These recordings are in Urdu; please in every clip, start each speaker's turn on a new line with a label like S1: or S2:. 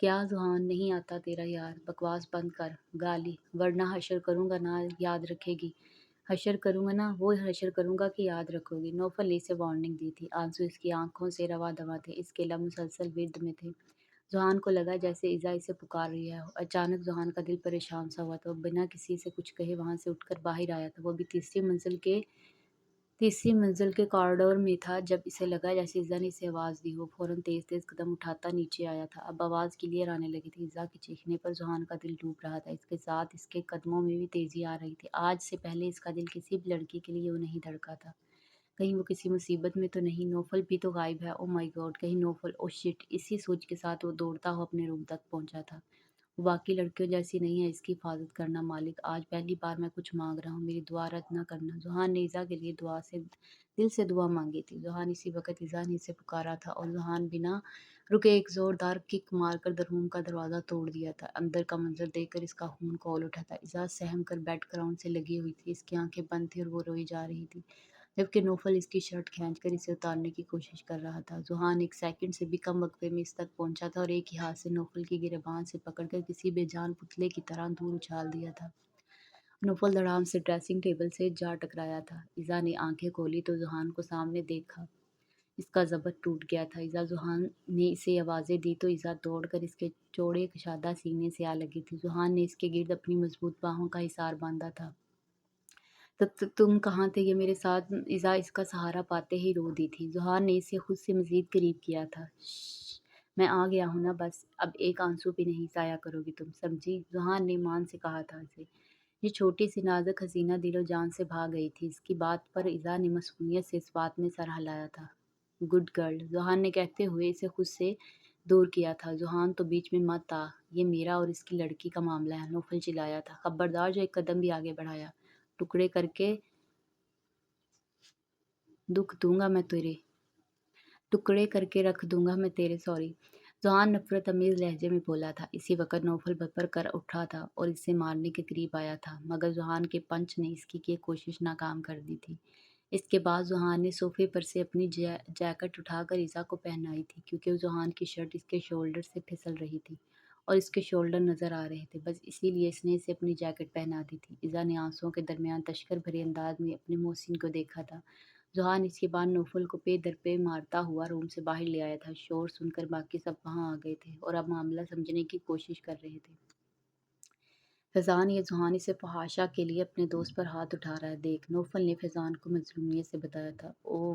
S1: کیا ذہان نہیں آتا تیرا یار؟ بکواس بند کر، گالی، ورنہ حشر کروں گا نہ یاد رکھے گی۔ حشر کروں گا نا، وہ حشر کروں گا کہ یاد رکھو گی۔ نوفل نے اسے وارننگ دی تھی، آنسو اس کی آنکھوں سے رواں دواں تھے، اس کے لب مسلسل ورد میں تھے۔ ذہان کو لگا جیسے ایذا اسے پکار رہی ہے۔ اچانک ذہان کا دل پریشان سا ہوا تھا، وہ بنا کسی سے کچھ کہے وہاں سے اٹھ کر باہر آیا تھا۔ وہ بھی تیسری منزل کے کارڈور میں تھا جب اسے لگا جیسے ایذا نے اسے آواز دی۔ وہ فوراً تیز تیز قدم اٹھاتا نیچے آیا تھا۔ اب آواز کلیئر آنے لگی تھی۔ ایذا کے چیخنے پر ذہان کا دل ڈوب رہا تھا، اس کے ساتھ اس کے قدموں میں بھی تیزی آ رہی تھی۔ آج سے پہلے اس کا دل کسی بھی لڑکی کے لیے یوں نہیں دھڑکا تھا۔ کہیں وہ کسی مصیبت میں تو نہیں، نوفل بھی تو غائب ہے، او مائی گاڈ، کہیں نوفل، او شٹ! اسی سوچ کے ساتھ وہ دوڑتا ہوا اپنے روم تک پہنچا تھا۔ وہ باقی لڑکیوں جیسی نہیں ہے، اس کی حفاظت کرنا مالک، آج پہلی بار میں کچھ مانگ رہا ہوں، میری دعا رد نہ کرنا۔ ذہان نے ایذا کے لیے دل سے دعا مانگی تھی۔ ذہان اسی وقت ایذا نے اسے پکارا تھا اور ذہان بنا رکے ایک زوردار کک مار کر روم کا دروازہ توڑ دیا تھا۔ اندر کا منظر دیکھ کر اس کا خون کھول اٹھا تھا۔ ایذا سہم کر بیڈ گراؤنڈ سے لگی ہوئی تھی، اس کی آنکھیں بند تھیں اور وہ روئی جا رہی تھی، جبکہ نوفل اس کی شرٹ کھینچ کر اسے اتارنے کی کوشش کر رہا تھا۔ ذہان ایک سیکنڈ سے بھی کم وقفے میں اس تک پہنچا تھا اور ایک ہی ہاتھ سے نوفل کی گریبان سے پکڑ کر کسی بے جان پتلے کی طرح دور اچھال دیا تھا۔ نوفل دھڑام سے ڈریسنگ ٹیبل سے جا ٹکرایا تھا۔ ایذا نے آنکھیں کھولی تو ذہان کو سامنے دیکھا، اس کا ضبط ٹوٹ گیا تھا۔ ایذا، ذہان نے اسے آوازیں دی تو ایذا دوڑ کر اس کے چوڑے کشادہ سینے سے آ لگی تھی۔ ذہان نے اس کے گرد اپنی مضبوط باہوں کا حصار باندھا تھا۔ تب تک تم کہاں تھے یہ میرے ساتھ؟ ایذا اس کا سہارا پاتے ہی رو دی تھی۔ ذہان نے اسے خود سے مزید قریب کیا تھا۔ شش، میں آ گیا ہوں نا، بس اب ایک آنسو بھی نہیں ضائع کرو گی تم، سمجھی؟ ذہان نے ایمان سے کہا تھا اسے۔ یہ چھوٹی سی نازک حسینہ دل و جان سے بھاگ گئی تھی، اس کی بات پر ایذا نے معصومیت سے اس بات میں سر ہلایا تھا۔ گڈ گرل، ذہان نے کہتے ہوئے اسے خود سے دور کیا تھا۔ ذہان تو بیچ میں مت آ، یہ میرا اور اس کی لڑکی کا معاملہ ہے، نوفل چلایا تھا۔ خبردار جو ایک قدم بھی آگے بڑھایا، ٹکڑے کر کے دکھ دوں گا میں تیرے ٹکڑے کر کے رکھ دوں گا میں تیرے سوری ذہان نفرت امیز لہجے میں بولا تھا۔ اسی وقت نوفل بپر کر اٹھا تھا اور اسے مارنے کے قریب آیا تھا، مگر ذہان کے پنچ نے اس کی یہ کوشش ناکام کر دی تھی۔ اس کے بعد ذہان نے صوفے پر سے اپنی جیکٹ اٹھا کر ایذا کو پہنائی تھی، کیونکہ ذہان کی شرٹ اس کے شولڈر سے پھسل رہی تھی اور اس کے شولڈر نظر آ رہے تھے، بس اسی لیے اس نے اسے اپنی جیکٹ پہنا دی تھی۔ ایذا نے آنسوؤں کے درمیان تشکر بھرے انداز میں اپنے محسن کو دیکھا تھا۔ ذہان اس کے بعد نوفل کو پے در پے مارتا ہوا روم سے باہر لے آیا تھا۔ شور سن کر باقی سب وہاں آ گئے تھے اور اب معاملہ سمجھنے کی کوشش کر رہے تھے۔ فیضان، یہ ذہان اسے فحاشہ کے لیے اپنے دوست پر ہاتھ اٹھا رہا ہے، دیکھ، نوفل نے فیضان کو مظلومیت سے بتایا تھا۔ اوہ،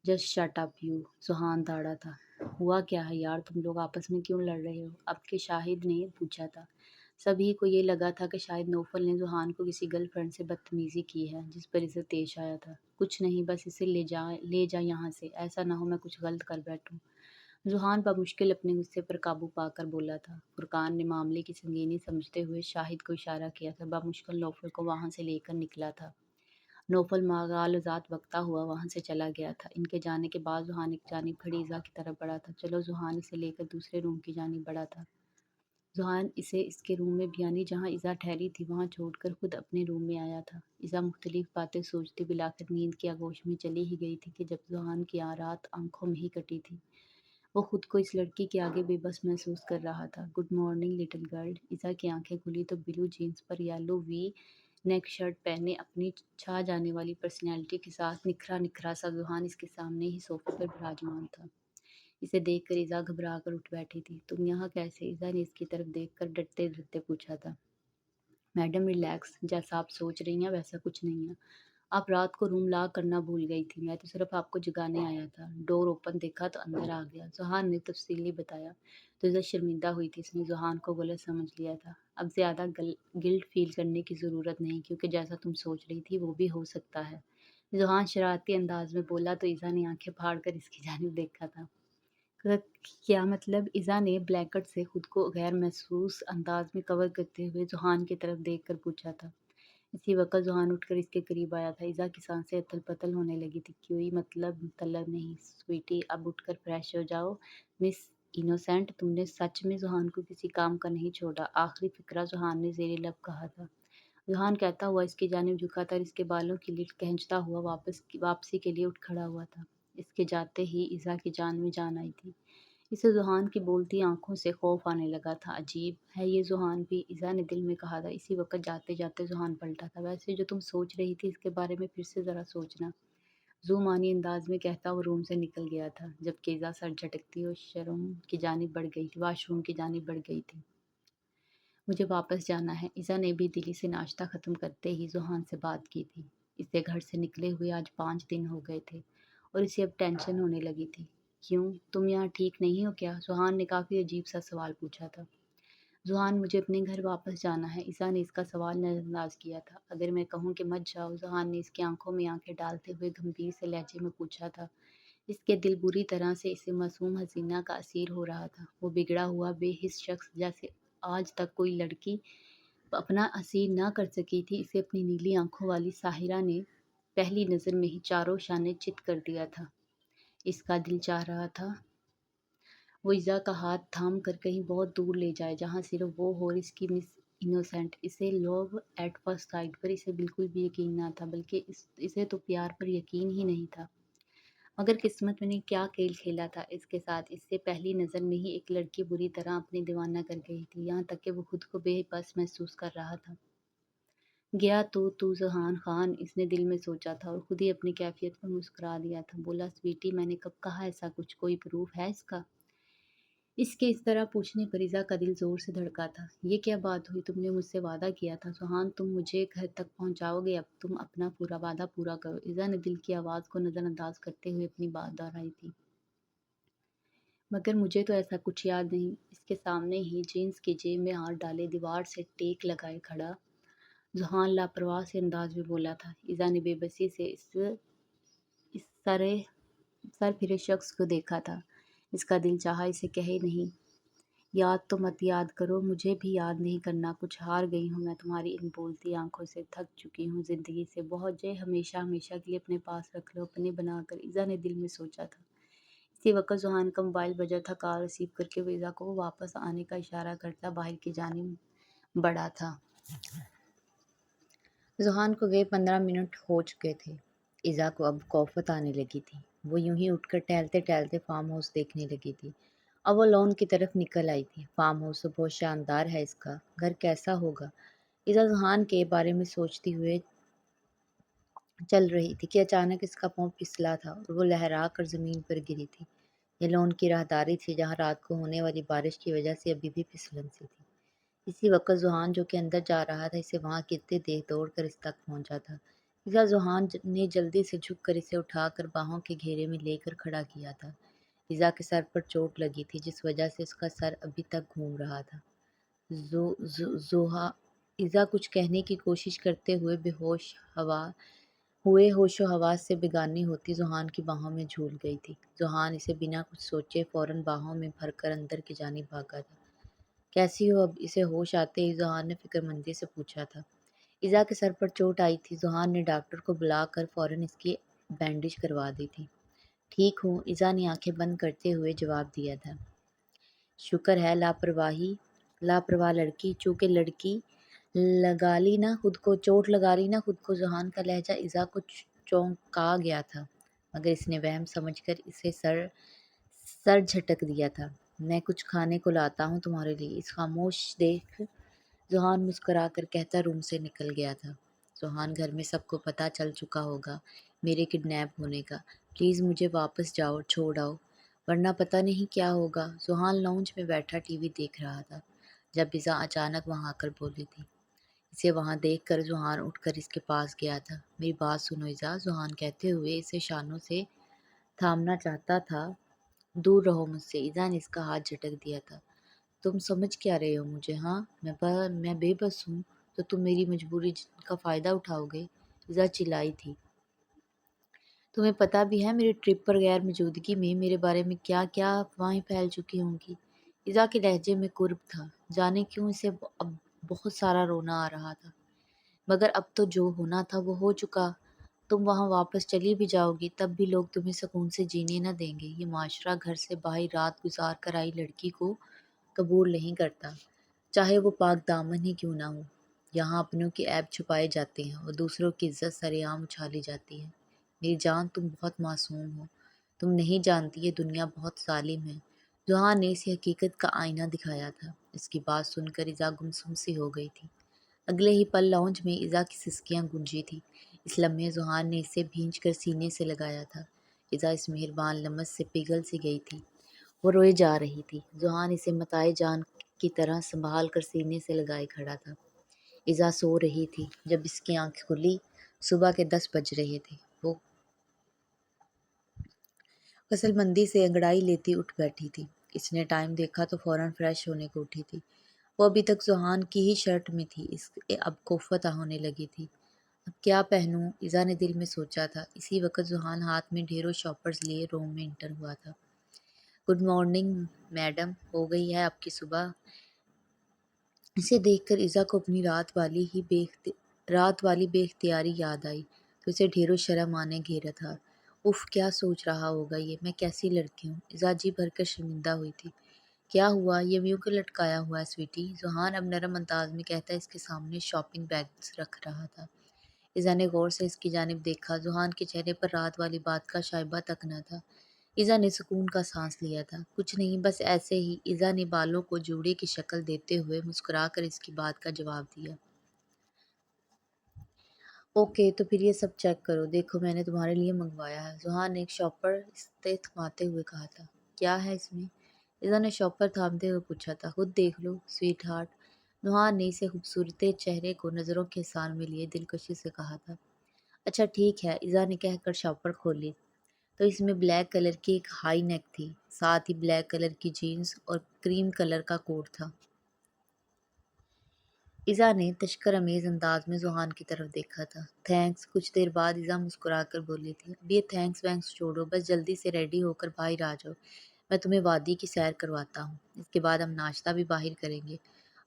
S1: جسٹ شٹ اپ یو، ذہان داڑا تھا۔ ہوا کیا ہے یار، تم لوگ آپس میں کیوں لڑ رہے ہو؟ اب کے شاہد نے پوچھا تھا۔ سبھی کو یہ لگا تھا کہ شاید نوفل نے ذہان کو کسی گرل فرینڈ سے بدتمیزی کی ہے، جس پر اسے پیش آیا تھا۔ کچھ نہیں، بس اسے لے جا یہاں سے، ایسا نہ ہو میں کچھ غلط کر بیٹھوں۔ ذہان بمشکل اپنے غصے پر قابو پا کر بولا تھا۔ فرقان نے معاملے کی سنگینی سمجھتے ہوئے شاہد کو اشارہ کیا تھا، بمشکل نوفل کو وہاں سے لے کر نکلا تھا۔ نوفل ماغال ذات بکتا ہوا وہاں سے چلا گیا تھا۔ ان کے جانے کے بعد ذہان ایک جانب کھڑی ایذا کی طرف بڑھا تھا۔ چلو، ذہان اسے لے کر دوسرے روم کی جانب بڑھا تھا۔ ذہان اسے اس کے روم میں، یعنی جہاں ایذا ٹھہری تھی، وہاں چھوڑ کر خود اپنے روم میں آیا تھا۔ ایذا مختلف باتیں سوچتی بالآخر نیند کی آغوش میں چلی ہی گئی تھی کہ جب ذہان کی رات آنکھوں میں ہی کٹی تھی۔ وہ خود کو اس لڑکی کے آگے بے بس محسوس کر رہا تھا۔ Good morning little girl. ایذا کی آنکھیں کھلی تو بلو جینس پر یلو وی نیک شرٹ پہنے اپنی چھا جانے والی پرسنالٹی کے ساتھ نکھرا نکھرا سا ذہان اس کے سامنے ہی صوفے پر براجمان تھا۔ اسے دیکھ کر ایذا گھبرا کر اٹھ بیٹھی تھی۔ تم یہاں کیسے؟ ایذا نے اس کی طرف دیکھ کر ڈرتے ڈرتے پوچھا تھا۔ میڈم ریلیکس، جیسا آپ سوچ رہی ہیں ویسا کچھ نہیں ہے۔ آپ رات کو روم لاک کرنا بھول گئی تھی، میں تو صرف آپ کو جگانے آیا تھا۔ ڈور اوپن دیکھا تو اندر آ گیا، ذہان نے تفصیلی بتایا تو ایذا شرمندہ ہوئی تھی، اس نے ذہان کو غلط سمجھ لیا تھا۔ اب زیادہ گلٹ فیل کرنے کی ضرورت نہیں، کیونکہ جیسا تم سوچ رہی تھی وہ بھی ہو سکتا ہے، ذہان شرارتی انداز میں بولا تو ایذا نے آنکھیں پھاڑ کر اس کی جانب دیکھا تھا۔ کیا مطلب؟ ایذا نے بلینکٹ سے خود کو غیر محسوس انداز میں کور کرتے ہوئے ذہان کی طرف دیکھ کر پوچھا تھا۔ اسی وقت ذہان اٹھ کر اس کے قریب آیا تھا۔ ایذا کی سانسیں اتھل پتھل ہونے لگی تھی۔ کوئی مطلب نہیں سویٹی، اب اٹھ کر فریش ہو جاؤ۔ مس انوسینٹ، تم نے سچ میں ذہان کو کسی کام کا نہیں چھوڑا؟ آخری فقرہ ذہان نے زیر لب کہا تھا۔ ذہان کہتا ہوا اس کی جانب جھکا تھا اور اس کے بالوں کی لٹ کھینچتا ہوا واپسی کے لیے اٹھ کھڑا ہوا تھا۔ اس کے جاتے ہی ایذا کی جان میں جان آئی تھی۔ اسے ذوحان کی بولتی آنکھوں سے خوف آنے لگا تھا۔ عجیب ہے یہ ذوحان بھی، ایذا نے دل میں کہا تھا۔ اسی وقت جاتے جاتے ذوحان پلٹا تھا۔ ویسے جو تم سوچ رہی تھی اس کے بارے میں پھر سے ذرا سوچنا، ذو معنی انداز میں کہتا وہ روم سے نکل گیا تھا، جبکہ ایذا سر جھٹکتی اور واش روم کی جانب بڑھ گئی تھی۔ مجھے واپس جانا ہے۔ ایذا نے بھی دلی سے ناشتہ ختم کرتے ہی ذوحان سے بات کی تھی۔ اسے گھر سے نکلے ہوئے آج 5 دن ہو گئے تھے اور اسے اب ٹینشن ہونے لگی تھی۔ کیوں؟ تم یہاں ٹھیک نہیں ہو کیا؟ ذوحان نے کافی عجیب سا سوال پوچھا تھا۔ ذوحان مجھے اپنے گھر واپس جانا ہے۔ ایذا نے اس کا سوال نظر انداز کیا تھا۔ اگر میں کہوں کہ مت جاؤ؟ ذوحان نے اس کی آنکھوں میں آنکھیں ڈالتے ہوئے گمبھیر سے لہجے میں پوچھا تھا۔ اس کے دل بری طرح سے اسے معصوم حسینہ کا اسیر ہو رہا تھا۔ وہ بگڑا ہوا بے حس شخص جیسے آج تک کوئی لڑکی اپنا اسیر نہ کر سکی تھی، اسے اپنی نیلی آنکھوں والی ساحرہ نے پہلی نظر میں ہی چاروں شانے چت کر دیا تھا۔ اس کا دل چاہ رہا تھا وہ ایذا کا ہاتھ تھام کر کہیں بہت دور لے جائے، جہاں صرف وہ اور اس کی مس انوسینٹ۔ اسے لو ایٹ فرسٹ سائٹ پر اسے بالکل بھی یقین نہ تھا، بلکہ اسے تو پیار پر یقین ہی نہیں تھا۔ مگر قسمت نے کیا کھیل کھیلا تھا اس کے ساتھ، اس سے پہلی نظر میں ہی ایک لڑکی بری طرح اپنے دیوانہ کر گئی تھی، یہاں تک کہ وہ خود کو بے بس محسوس کر رہا تھا۔ گیا تو ذوحان خان، اس نے دل میں سوچا تھا اور خود ہی اپنی کیفیت پر مسکرا دیا تھا۔ بولا، سویٹی میں نے کب کہا ایسا کچھ؟ کوئی پروف ہے اس کا؟ اس کے اس طرح پوچھنے پر ایذا کا دل زور سے دھڑکا تھا۔ یہ کیا بات ہوئی؟ تم نے مجھ سے وعدہ کیا تھا ذوحان، تم مجھے گھر تک پہنچاؤ گے، اب تم اپنا پورا وعدہ پورا کرو۔ ایذا نے دل کی آواز کو نظر انداز کرتے ہوئے اپنی بات دہرائی تھی۔ مگر مجھے تو ایسا کچھ یاد نہیں۔ اس کے سامنے ہی جینس کی جیب میں ہاتھ ڈالے دیوار سے ٹیک لگائے کھڑا ذوحان لاپرواہ سے انداز میں بولا تھا۔ ایذا نے بے بسی سے اس سر پھرے شخص کو دیکھا تھا۔ اس کا دل چاہا اسے کہے نہیں، یاد تو مت یاد کرو، مجھے بھی یاد نہیں کرنا کچھ، ہار گئی ہوں میں تمہاری ان بولتی آنکھوں سے، تھک چکی ہوں زندگی سے، بہت جے ہمیشہ ہمیشہ کے لیے اپنے پاس رکھ لو اپنے بنا کر، ایذا نے دل میں سوچا تھا۔ اسی وقت ذوحان کا موبائل بجا تھا۔ کال ریسیو کر کے وہ ایذا کو واپس آنے کا اشارہ کرتا باہر کی جانب بڑھا تھا۔ ذوحان کو گئے 15 منٹ ہو چکے تھے۔ ایذا کو اب کوفت آنے لگی تھی۔ وہ یوں ہی اٹھ کر ٹہلتے ٹہلتے فارم ہاؤس دیکھنے لگی تھی۔ اب وہ لون کی طرف نکل آئی تھی۔ فارم ہاؤس تو بہت شاندار ہے، اس کا گھر کیسا ہوگا؟ ایذا ذوحان کے بارے میں سوچتی ہوئے چل رہی تھی کہ اچانک اس کا پاؤں پھسلا تھا اور وہ لہرا کر زمین پر گری تھی۔ یہ لون کی راہداری تھی جہاں رات کو ہونے والی بارش کی وجہ سے ابھی بھی پھسلن سی تھی۔ اسی وقت ذوحان جو کہ اندر جا رہا تھا اسے وہاں کتنے دیکھ دوڑ کر اس تک پہنچا تھا۔ ایذا ذوحان نے جلدی سے جھک کر اسے اٹھا کر باہوں کے گھیرے میں لے کر کھڑا کیا تھا۔ ایذا کے سر پر چوٹ لگی تھی جس وجہ سے اس کا سر ابھی تک گھوم رہا تھا۔ ایذا کچھ کہنے کی کوشش کرتے ہوئے ہوش و حواس سے بیگانہ ہوتی ذوحان کی باہوں میں جھول گئی تھی۔ ذوحان اسے بنا کچھ سوچے فوراً باہوں میں بھر کر اندر کی جانب بھاگا تھا۔ کیسی ہو اب؟ اسے ہوش آتے ہی ذوحان نے فکر مندی سے پوچھا تھا۔ ایذا کے سر پر چوٹ آئی تھی، ذوحان نے ڈاکٹر کو بلا کر فوراً اس کی بینڈیج کروا دی تھی۔ ٹھیک ہوں، ایذا نے آنکھیں بند کرتے ہوئے جواب دیا تھا۔ شکر ہے، لاپرواہ لڑکی، چونکہ لڑکی چوٹ لگا لی نا خود کو، ذوحان کا لہجہ ایذا کو چونکا گیا تھا، مگر اس نے وہم سمجھ کر اسے سر جھٹک دیا تھا۔ میں کچھ کھانے کو لاتا ہوں تمہارے لیے، اس خاموش دیکھ ذوحان مسکرا کر کہتا روم سے نکل گیا تھا۔ ذوحان، گھر میں سب کو پتہ چل چکا ہوگا میرے کڈنیپ ہونے کا، پلیز مجھے واپس چھوڑ آؤ، ورنہ پتہ نہیں کیا ہوگا۔ ذوحان لاؤنج میں بیٹھا ٹی وی دیکھ رہا تھا جب ایذا اچانک وہاں آ کر بولی تھی۔ اسے وہاں دیکھ کر ذوحان اٹھ کر اس کے پاس گیا تھا۔ میری بات سنو ایذا، ذوحان کہتے ہوئے اسے شانوں سے تھامنا چاہتا تھا۔ دور رہو مجھ سے، ایذا نے اس کا ہاتھ جھٹک دیا تھا۔ تم سمجھ کیا رہے ہو مجھے؟ ہاں، میں بے بس ہوں تو تم میری مجبوری کا فائدہ اٹھاؤ گے؟ ایذا چلائی تھی۔ تمہیں پتہ بھی ہے میری ٹرپ پر غیر موجودگی میں میرے بارے میں کیا کیا افواہیں پھیل چکی ہوں گی؟ ایذا کے لہجے میں کرب تھا، جانے کیوں اسے اب بہت سارا رونا آ رہا تھا۔ مگر اب تو جو ہونا تھا وہ ہو چکا، تم وہاں واپس چلی بھی جاؤ گی تب بھی لوگ تمہیں سکون سے جینے نہ دیں گے۔ یہ معاشرہ گھر سے باہر رات گزار کر آئی لڑکی کو قبول نہیں کرتا، چاہے وہ پاک دامن ہی کیوں نہ ہو۔ یہاں اپنوں کے عیب چھپائے جاتے ہیں اور دوسروں کی عزت سرے عام اچھالی جاتی ہے۔ میری جان، تم بہت معصوم ہو، تم نہیں جانتی یہ دنیا بہت ظالم ہے،
S2: جوہان نے اسے حقیقت کا آئینہ دکھایا تھا۔ اس کی بات سن کر ایزا گمسم سی ہو گئی تھی۔ اگلے ہی پل لاؤنج میں ایزا کی سسکیاں گونجی تھیں۔ اس لمحے جوہان نے اسے بھینچ کر سینے سے لگایا تھا۔ ایزا اس مہربان لمس سے پگھل سی گئی تھی۔ وہ روئے جا رہی تھی۔ جوہان اسے متاع جان کی طرح سنبھال کر سینے سے لگائے کھڑا تھا۔ ایزا سو رہی تھی جب اس کی آنکھ کھلی۔ صبح کے 10 بج رہے تھے۔ وہ غسل مندی سے انگڑائی لیتی اٹھ بیٹھی تھی۔ اس نے ٹائم دیکھا تو فوراً فریش ہونے کو اٹھی تھی۔ وہ ابھی تک جوہان کی ہی شرٹ میں تھی۔ اس اب کوفت ہونے لگی تھی۔ اب کیا پہنوں؟ ایزا نے دل میں سوچا تھا۔ اسی وقت جوہان ہاتھ میں ڈھیروں شاپرز لیے روم میں انٹر ہوا تھا۔ گڈ مارننگ میڈم، ہو گئی ہے آپ کی صبح؟ اسے دیکھ کر ایزا کو اپنی رات والی بے اختیاری یاد آئی تو اسے ڈھیروں شرم آنے گھیرا تھا۔ اف، کیا سوچ رہا ہوگا یہ؟ میں کیسی لڑکی ہوں؟ ایزا جی بھر کر شرمندہ ہوئی تھی۔ کیا ہوا؟ یہ میوں کو لٹکایا ہوا ہے سویٹی؟ جوہان اب نرم انداز میں کہتا اس کے سامنے شاپنگ بیگز رکھ رہا تھا۔ ایزا نے غور سے اس کی جانب دیکھا۔ جوہان کے چہرے پر رات والی بات کا شائبہ تک نہ تھا۔ ایزا نے سکون کا سانس لیا تھا۔ کچھ نہیں، بس ایسے ہی۔ ایزا نے بالوں کو جوڑے کی شکل دیتے ہوئے مسکرا کر اس کی بات کا جواب دیا۔ اوکے، تو پھر یہ سب چیک کرو۔ دیکھو میں نے تمہارے لیے منگوایا ہے۔ جوہان نے ایک شاپر استھماتے ہوئے کہا تھا۔ کیا ہے اس میں؟ ایزا نے شاپر تھامتے ہوئے پوچھا تھا۔ خود دیکھ لو سویٹ ہارٹ۔ جوہان نے اسے خوبصورت چہرے کو نظروں کے حصار میں لیے دلکشی سے کہا تھا۔ اچھا ٹھیک ہے، ایزا نے کہہ کر شاپر کھولی تو اس میں بلیک کلر کی ایک ہائی نیک تھی، ساتھ ہی بلیک کلر کی جینز اور کریم کلر کا کوٹ تھا۔ ایزا نے تشکر امیز انداز میں جوہان کی طرف دیکھا تھا۔ تھینکس۔ کچھ دیر بعد ایزا مسکرا کر بولی تھی۔ اب یہ تھینکس وینکس چھوڑو، بس جلدی سے ریڈی ہو کر باہر آ جاؤ، میں تمہیں وادی کی سیر کرواتا ہوں۔ اس کے بعد ہم ناشتہ بھی باہر کریں گے۔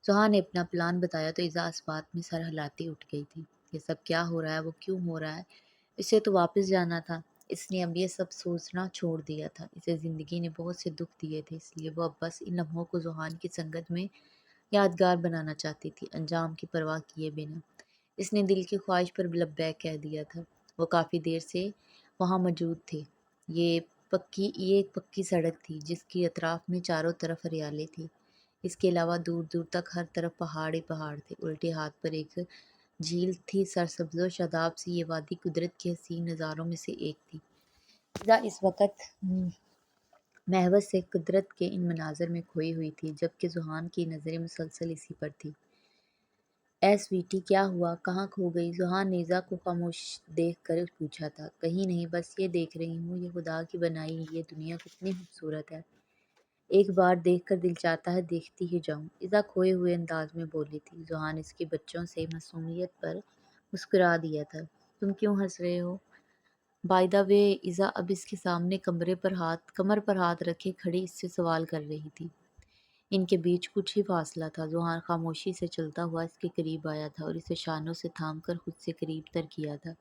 S2: جوہان نے اپنا پلان بتایا تو ایزا اس بات میں سر ہلاتی اٹھ گئی تھی۔ یہ سب کیا ہو رہا ہے؟ وہ کیوں ہو رہا ہے؟ اسے تو واپس جانا تھا۔ اس نے اب یہ سب سوچنا چھوڑ دیا تھا۔ اسے زندگی نے بہت سے دکھ دیے تھے، اس لیے وہ اب بس ان لمحوں کو جوہان کی سنگت میں یادگار بنانا چاہتی تھی، انجام کی پرواہ کیے بنا۔ اس نے دل کی خواہش پر لبیک کہہ دیا تھا۔ وہ کافی دیر سے وہاں موجود تھے۔ یہ ایک پکی سڑک تھی جس کی اطراف میں چاروں طرف ہریالی تھی۔ اس کے علاوہ دور دور تک ہر طرف پہاڑ ہی پہاڑ تھے۔ الٹے ہاتھ پر ایک جھیل تھی، سرسبز و شاداب سی یہ وادی قدرت کے حسین نظاروں میں سے ایک تھی۔ فضا اس وقت محوس سے قدرت کے ان مناظر میں کھوئی ہوئی تھی، جبکہ جوہان کی نظریں مسلسل اسی پر تھی۔ اے سویٹی، کیا ہوا؟ کہاں کھو گئی؟ جوہان نے ایزا کو خاموش دیکھ کر پوچھا تھا۔ کہیں نہیں، بس یہ دیکھ رہی ہوں، یہ خدا کی بنائی یہ دنیا کتنی خوبصورت ہے۔ ایک بار دیکھ کر دل چاہتا ہے دیکھتی ہی جاؤں، ایزا کھوئے ہوئے انداز میں بولی تھی۔ جوہان اس کے بچوں سے معصومیت پر مسکرا دیا تھا۔ تم کیوں ہنس رہے ہو؟ بائی دا وے، ایزا اب اس کے سامنے کمر پر ہاتھ رکھے کھڑی اس سے سوال کر رہی تھی۔ ان کے بیچ کچھ ہی فاصلہ تھا۔ جوہان خاموشی سے چلتا ہوا اس کے قریب آیا تھا اور اسے شانوں سے تھام کر خود سے قریب تر کیا تھا۔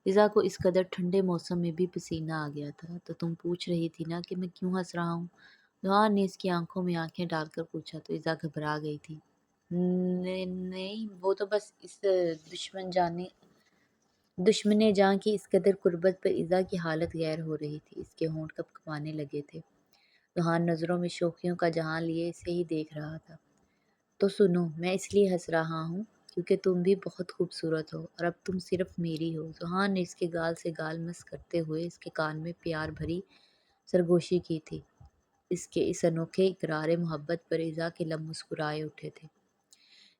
S2: ایزا کو اس قدر ٹھنڈے موسم میں بھی پسینہ آ گیا تھا۔ تو تم پوچھ رہی تھی نا کہ میں کیوں ہنس رہا ہوں؟ جوہان نے اس کی آنکھوں میں آنکھیں ڈال کر پوچھا تو ایزا گھبرا گئی تھی۔ نہیں، وہ تو بس اس دشمن جاں کی اس قدر قربت پر ایزا کی حالت غیر ہو رہی تھی۔ اس کے ہونٹ کپکپانے لگے تھے۔ جوہان نظروں میں شوخیوں کا جہاں لیے اسے ہی دیکھ رہا تھا۔ تو سنو، میں اس لیے ہنس رہا ہوں کیونکہ تم بھی بہت خوبصورت ہو اور اب تم صرف میری ہو۔ جوہان نے اس کے گال سے گال مس کرتے ہوئے اس کے کان میں پیار بھری سرگوشی کی تھی۔ اس کے اس انوکھے اقرار محبت پر ایزا کے لب مسکرائے اٹھے تھے۔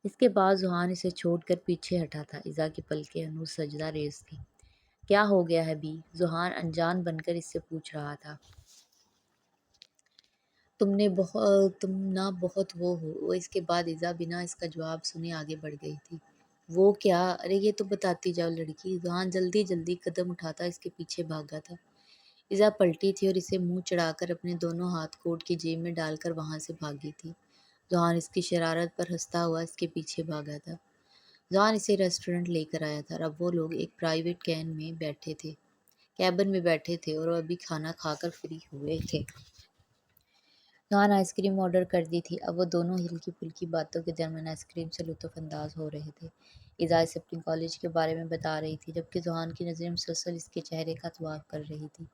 S2: اس کے بعد جوہان اسے چھوڑ کر پیچھے ہٹا تھا۔ ایزا کی پلکیں ہنوز سجدہ ریز تھیں۔ کیا ہو گیا ہے بی؟ جوہان انجان بن کر اس سے پوچھ رہا تھا۔ تم نہ بہت وہ ہو۔ وہ اس کے بعد ایزا بنا اس کا جواب سنے آگے بڑھ گئی تھی۔ وہ کیا؟ ارے یہ تو بتاتی جاؤ لڑکی۔ جوہان جلدی جلدی قدم اٹھاتا اس کے پیچھے بھاگا تھا۔ ایزا پلٹی تھی اور اسے منہ چڑھا کر اپنے دونوں ہاتھ کوٹ کی جیب میں ڈال کر وہاں سے بھاگی تھی۔ جوہان اس کی شرارت پر ہنستا ہوا اس کے پیچھے بھاگا تھا۔ جوہان اسے ریسٹورنٹ لے کر آیا تھا اور اب وہ لوگ ایک پرائیویٹ کیبن میں بیٹھے تھے اور وہ ابھی کھانا کھا کر فری ہوئے تھے۔ جوہان آئس کریم آرڈر کر دی تھی۔ اب وہ دونوں ہلکی پھلکی باتوں کے درمیان آئس کریم سے لطف انداز ہو رہے تھے۔ ایزا اسے اپنی کالج کے بارے میں بتا رہی تھی جبکہ جوہان کی نظریں مسلسل اس کے چہرے کا طواف کر رہی تھی۔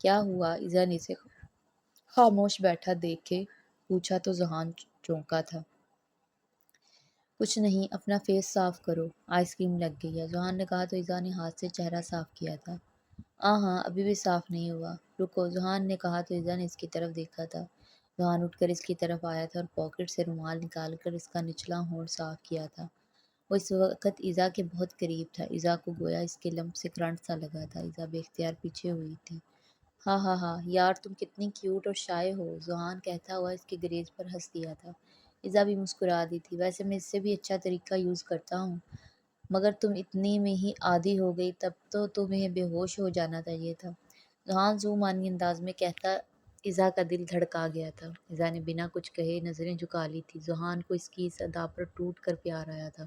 S2: کیا ہوا؟ ایزا نے اسے خاموش بیٹھا دیکھے پوچھا تو ذہان چونکا تھا۔ کچھ نہیں، اپنا فیس صاف کرو، آئس کریم لگ گئی ہے، ذہان نے کہا تو ایذا نے ہاتھ سے چہرہ صاف کیا تھا۔ ہاں ابھی بھی صاف نہیں ہوا، رکو، ذہان نے کہا تو ایذا نے اس کی طرف دیکھا تھا۔ ذہان اٹھ کر اس کی طرف آیا تھا اور پاکٹ سے رومال نکال کر اس کا نچلا ہونٹ صاف کیا تھا۔ وہ اس وقت ایذا کے بہت قریب تھا، ایذا کو گویا اس کے لمب سے کرنٹ سا لگا تھا۔ ایذا بے اختیار پیچھے ہوئی تھی۔ ہاں یار تم کتنی کیوٹ اور شائع ہو، ذہان کہتا ہوا اس کے گریز پر ہنس دیا تھا۔ ایذا بھی مسکرا دی تھی۔ ویسے میں اس سے بھی اچھا طریقہ یوز کرتا ہوں، مگر تم اتنی میں ہی عادی ہو گئی، تب تو تمہیں بے ہوش ہو جانا چاہیے تھا، ذہان ذومانی انداز میں کہتا۔ ایذا کا دل دھڑکا گیا تھا۔ ایذا نے بنا کچھ کہے نظریں جھکا لی تھی۔ ذہان کو اس کی اس ادا پر ٹوٹ کر پیار آیا تھا۔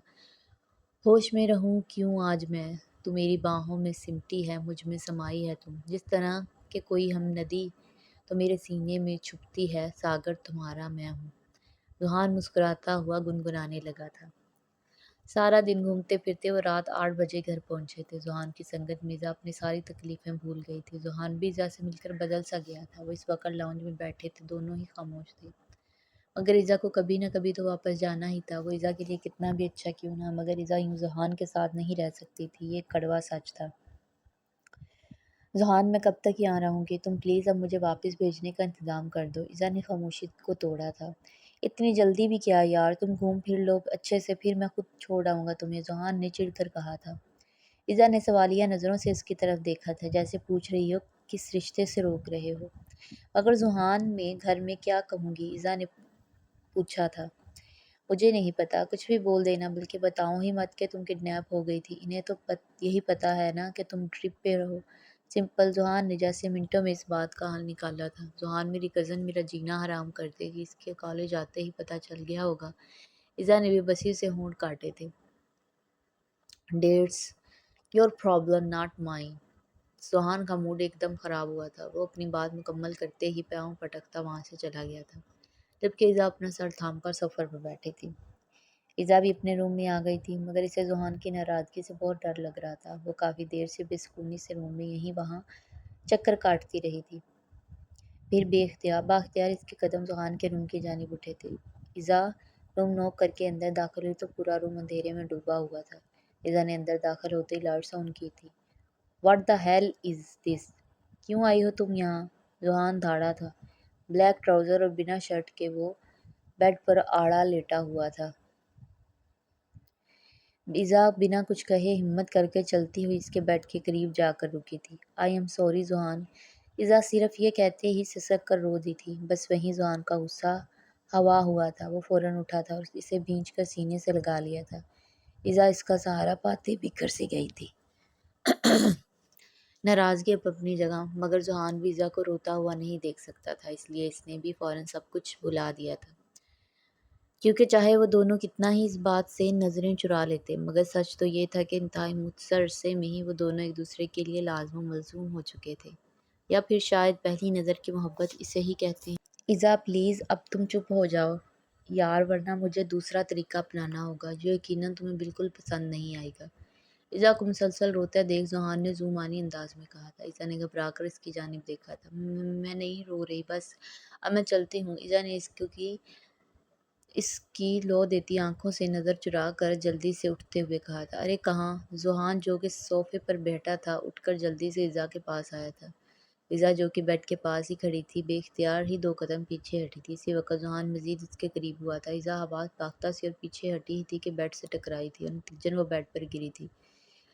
S2: ہوش میں رہوں کیوں آج میں، تو میری باہوں میں سمٹی ہے، مجھ میں سمائی ہے تم، جس طرح کہ کوئی ہم ندی تو میرے سینے میں چھپتی ہے، ساگر تمہارا میں ہوں۔ ذہان مسکراتا ہوا گنگنانے لگا تھا۔ سارا دن گھومتے پھرتے وہ رات 8 بجے گھر پہنچے تھے۔ ذہان کی سنگت میں ایذا اپنی ساری تکلیفیں بھول گئی تھی۔ ذہان بھی ایذا سے مل کر بدل سا گیا تھا۔ وہ اس وقت لاؤنج میں بیٹھے تھے، دونوں ہی خاموش تھے۔ مگر ایذا کو کبھی نہ کبھی تو واپس جانا ہی تھا، وہ ایذا کے لیے کتنا بھی اچھا کیوں نہ، مگر ایذا یوں ذہان کے ساتھ نہیں رہ سکتی تھی، یہ ایک کڑوا سچ تھا۔ ذہان میں کب تک یہاں رہوں گی، تم پلیز اب مجھے واپس بھیجنے کا انتظام کر دو، ایذا نے خاموشی کو توڑا تھا۔ اتنی جلدی بھی کیا یار، تم گھوم پھر لو اچھے سے، پھر میں خود چھوڑ آؤں گا تمہیں، ذہان نے چڑھ کر کہا تھا۔ ایذا نے سوالیہ نظروں سے اس کی طرف دیکھا تھا، جیسے پوچھ رہی ہو کس رشتے سے روک رہے ہو۔ مگر ذہان میں گھر میں کیا کہوں گی، ایذا نے پوچھا تھا۔ مجھے نہیں پتا، کچھ بھی بول دینا، بلکہ بتاؤ ہی مت کہ تم کڈنیپ ہو گئی تھی، انہیں تو یہی پتا ہے نا کہ تم ٹرپ پہ رہو، سمپل۔ ذہان نے جیسے منٹوں میں اس بات کا حل نکالا تھا۔ ذہان میری کزن میرا جینا حرام کر دے گی، اس کے کالج آتے ہی پتہ چل گیا ہوگا، ایذا نے بے بسی سے ہونٹ کاٹے تھے۔ That's your problem not mine. ذہان کا موڈ ایک دم خراب ہوا تھا، وہ اپنی بات مکمل کرتے ہی پاؤں پٹکتا وہاں سے چلا گیا تھا، جبکہ ایذا اپنا سر تھام کر سفر پر بیٹھی تھی۔ ایذا بھی اپنے روم میں آ گئی تھی، مگر اسے ذہان کی ناراضگی سے بہت ڈر لگ رہا تھا۔ وہ کافی دیر سے بے سکونی سے روم میں یہیں وہاں چکر کاٹتی رہی تھی، پھر بااختیار اس کے قدم ذہان کے روم کی جانب اٹھے تھے۔ ایذا روم نوک کر کے اندر داخل ہوئی تو پورا روم اندھیرے میں ڈوبا ہوا تھا۔ ایذا نے اندر داخل ہوتے ہی لائٹس آن کی تھی۔ واٹ دی ہیل از دس، کیوں آئی ہو تم یہاں، ذہان دھاڑا تھا۔ بلیک ٹراؤزر اور بنا شرٹ کے وہ بیڈ پر آڑا لیٹا ہوا تھا۔ ایذا بنا کچھ کہے ہمت کر کے چلتی ہوئی اس کے بیڈ کے قریب جا کر رکی تھی۔ آئی ایم سوری ذہان، ایذا صرف یہ کہتے ہی سسک کر رو دی تھی۔ بس وہیں ذہان کا غصہ ہوا ہوا تھا، وہ فوراً اٹھا تھا اور اسے بھینچ کر سینے سے لگا لیا تھا۔ ایذا اس کا سہارا پاتے بکھر سی گئی تھی۔ ناراضگی اب اپنی جگہ، مگر ذہان بھی ایذا کو روتا ہوا نہیں دیکھ سکتا تھا، اس لیے اس نے بھی فوراً سب کچھ بھلا دیا تھا، کیونکہ چاہے وہ دونوں کتنا ہی اس بات سے نظریں چرا لیتے، مگر سچ تو یہ تھا کہ انتہائی مختصر عرصے میں ہی وہ دونوں ایک دوسرے کے لیے لازم و ملزوم ہو چکے تھے، یا پھر شاید پہلی نظر کی محبت اسے ہی کہتے ہیں۔ ایذا پلیز اب تم چپ ہو جاؤ یار، ورنہ مجھے دوسرا طریقہ اپنانا ہوگا جو یقیناً تمہیں بالکل پسند نہیں آئے گا، ایذا کو مسلسل روتا دیکھ ذہان نے ذومانی انداز میں کہا تھا۔ ایذا نے گھبرا کر اس کی جانب دیکھا تھا۔ میں نہیں رو رہی، بس اب میں چلتی ہوں، ایذا نے اس کی لو دیتی آنکھوں سے نظر چرا کر جلدی سے اٹھتے ہوئے کہا تھا۔ ارے کہاں، ذہان جو کہ صوفے پر بیٹھا تھا اٹھ کر جلدی سے ایذا کے پاس آیا تھا۔ ایذا جو کہ بیڈ کے پاس ہی کھڑی تھی بے اختیار ہی 2 قدم پیچھے ہٹی تھی۔ اسی وقت ذہان مزید اس کے قریب ہوا تھا۔ ایذا حواس باختہ سی اور پیچھے ہٹی ہی تھی کہ بیڈ سے ٹکرائی تھی اور نتیجن وہ بیڈ پر گری تھی۔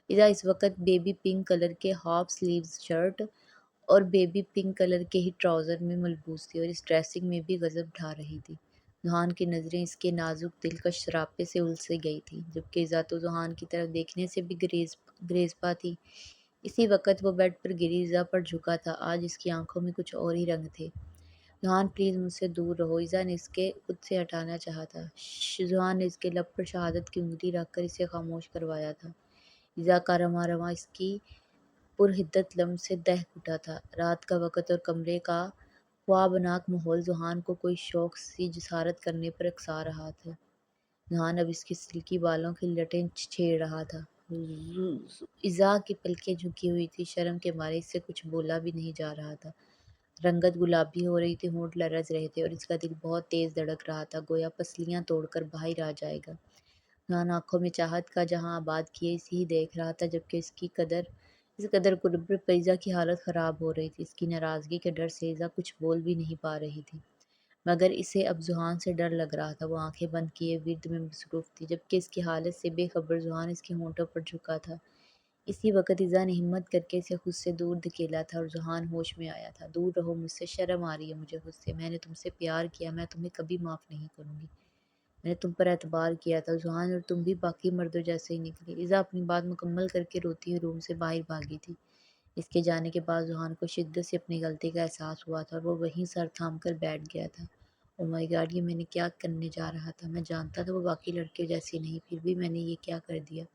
S2: ایذا اس وقت بیبی پنک کلر کے ہاف سلیوز شرٹ اور بیبی پنک کلر کے ہی ٹراؤزر میں ملبوس تھی اور اس ڈریسنگ میں بھی غضب ڈھا رہی تھی۔ ذہان کی نظریں اس کے نازک دلکش سراپے سے الجھ گئی تھیں، جبکہ ایذا تو ذہان کی طرف دیکھنے سے بھی گریزپا تھی۔ اسی وقت وہ بیڈ پر گری ایذا پر جھکا تھا، آج اس کی آنکھوں میں کچھ اور ہی رنگ تھے۔ ذہان پلیز مجھ سے دور رہو، ایذا نے اس کے خود سے ہٹانا چاہا تھا۔ ذہان نے اس کے لب پر شہادت کی انگلی رکھ کر اسے خاموش کروایا تھا۔ ایذا کا رواں رواں اس کی پرحدت لمس سے دہک اٹھا تھا۔ رات کا وقت اور کمرے کا خوابناک ماحول ذہان کو کوئی شوق سی جسارت کرنے پر اکسا رہا تھا۔ ذہان اب اس کی سلکی بالوں کی لٹیں چھیڑ رہا تھا۔ ایذا کی پلکیں جھکی ہوئی تھی، شرم کے مارے اس سے کچھ بولا بھی نہیں جا رہا تھا۔ رنگت گلابی ہو رہی تھی، ہونٹ لرز رہے تھے اور اس کا دل بہت تیز دھڑک رہا تھا، گویا پسلیاں توڑ کر باہر آ جائے گا۔ جہاں آنکھوں میں چاہت کا جہاں آباد کیے اسی ہی دیکھ رہا تھا، جبکہ اس قدر قرب پر ایزا کی حالت خراب ہو رہی تھی۔ اس کی ناراضگی کے ڈر سے ایزا کچھ بول بھی نہیں پا رہی تھی، مگر اسے اب ذوحان سے ڈر لگ رہا تھا۔ وہ آنکھیں بند کیے ورد میں مصروف تھی، جبکہ اس کی حالت سے بے خبر ذوحان اس کے ہونٹوں پر جھکا تھا۔ اسی وقت ایزا نے ہمت کر کے اسے خود سے دور دھکیلا تھا اور ذوحان ہوش میں آیا تھا۔ دور رہو مجھ سے، شرم آ رہی ہے مجھے خود سے، میں نے تم سے پیار کیا، میں تمہیں کبھی معاف نہیں کروں گی، میں نے تم پر اعتبار کیا تھا ذوحان، اور تم بھی باقی مردوں جیسے ہی نکلی۔ ایزا اپنی بات مکمل کر کے روتی ہوئی روم سے باہر بھاگی تھی۔ اس کے جانے کے بعد ذوحان کو شدت سے اپنی غلطی کا احساس ہوا تھا اور وہ وہیں سر تھام کر بیٹھ گیا تھا۔ او مائی گاڈ، یہ میں نے کیا کرنے جا رہا تھا؟ میں جانتا تھا وہ باقی لڑکیوں جیسی نہیں، پھر بھی میں نے یہ کیا کر دیا؟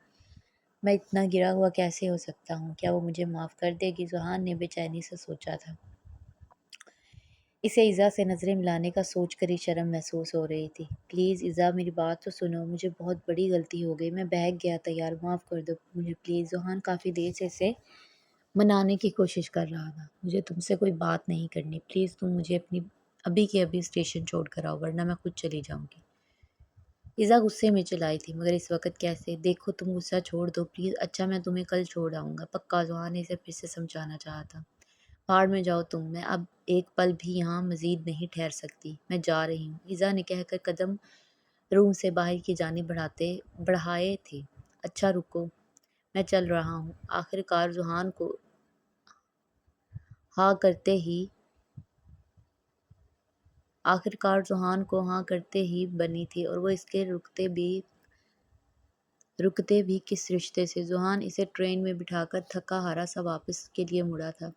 S2: میں اتنا گرا ہوا کیسے ہو سکتا ہوں؟ کیا وہ مجھے معاف کر دے گی؟ ذوحان نے بے چینی سے سوچا تھا۔ اسے ایزا سے نظریں ملانے کا سوچ کر ہی شرم محسوس ہو رہی تھی۔ پلیز ایزا، میری بات تو سنو، مجھے بہت بڑی غلطی ہو گئی، میں بہک گیا تھا یار، معاف کر دو مجھے پلیز۔ ذوحان کافی دیر سے اسے منانے کی کوشش کر رہا تھا۔ مجھے تم سے کوئی بات نہیں کرنی، پلیز تم مجھے ابھی کے ابھی اسٹیشن چھوڑ کر آؤ، ورنہ میں خود چلی جاؤں گی۔ ایزا غصے میں چلائی تھی، مگر اس وقت کیسے؟ دیکھو تم غصہ چھوڑ دو پلیز۔ اچھا میں تمہیں کل چھوڑ آؤں گا، پکا؟ ذوحان نے اسے پھر سے سمجھانا چاہا تھا۔ بھاڑ میں جاؤ تم، میں اب ایک پل بھی یہاں مزید نہیں ٹھہر سکتی، میں جا رہی ہوں، ایزا نے کہہ کر قدم روم سے باہر کی جانب بڑھائے تھے۔ اچھا رکو، میں چل رہا ہوں۔ آخر کار ذوحان کو ہاں کرتے ہی بنی تھی، اور وہ اس کے رکتے بھی کس رشتے سے؟ ذوحان اسے ٹرین میں بٹھا کر تھکا ہارا سا واپس کے لیے مڑا تھا۔